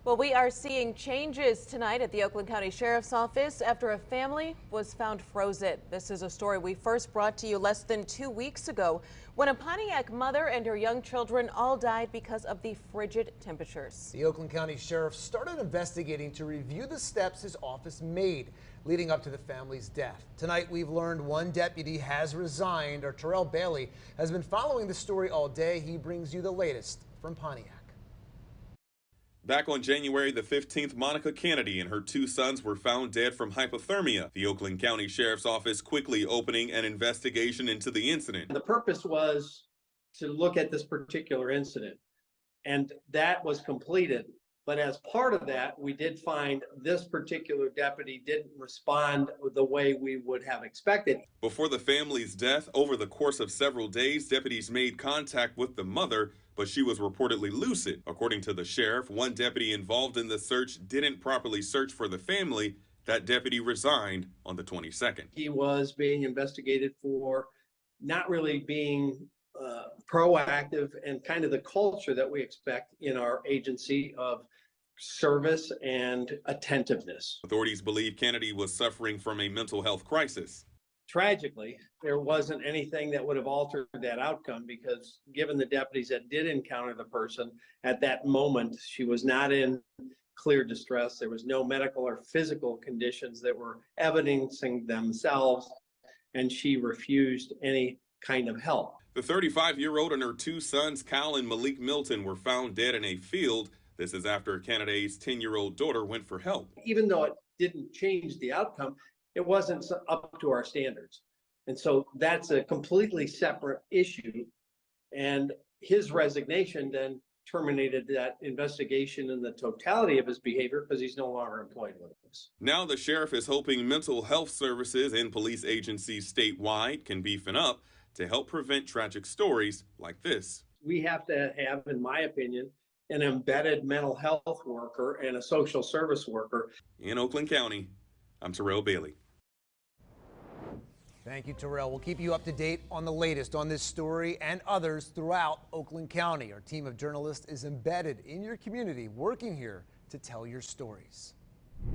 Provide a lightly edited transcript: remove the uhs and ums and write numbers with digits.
Well, we are seeing changes tonight at the Oakland County Sheriff's Office after a family was found frozen. This is a story we first brought to you less than 2 weeks ago when a Pontiac mother and her young children all died because of the frigid temperatures. The Oakland County Sheriff started investigating to review the steps his office made leading up to the family's death. Tonight, we've learned one deputy has resigned. Our Terrell Bailey has been following the story all day. He brings you the latest from Pontiac. Back on January the 15th, Monica Kennedy and her two sons were found dead from hypothermia. The Oakland County Sheriff's Office quickly opening an investigation into the incident. The purpose was to look at this particular incident, and that was completed. But as part of that, we did find this particular deputy didn't respond the way we would have expected. Before the family's death, over the course of several days, deputies made contact with the mother, but she was reportedly lucid. According to the sheriff, one deputy involved in the search didn't properly search for the family. That deputy resigned on the 22nd. He was being investigated for not really being proactive and kind of the culture that we expect in our agency of service and attentiveness. Authorities believe Kennedy was suffering from a mental health crisis. Tragically, there wasn't anything that would have altered that outcome because given the deputies that did encounter the person at that moment, she was not in clear distress. There was no medical or physical conditions that were evidencing themselves, and she refused any kind of help. The 35-year-old and her two sons, Kyle and Malik Milton, were found dead in a field. This is after Kennedy's 10-year-old daughter went for help. Even though it didn't change the outcome, it wasn't up to our standards. And so that's a completely separate issue. And his resignation then terminated that investigation and the totality of his behavior because he's no longer employed with us. Now the sheriff is hoping mental health services and police agencies statewide can beefing up to help prevent tragic stories like this. We have to have, in my opinion, an embedded mental health worker and a social service worker. In Oakland County, I'm Terrell Bailey. Thank you, Terrell. We'll keep you up to date on the latest on this story and others throughout Oakland County. Our team of journalists is embedded in your community, working here to tell your stories.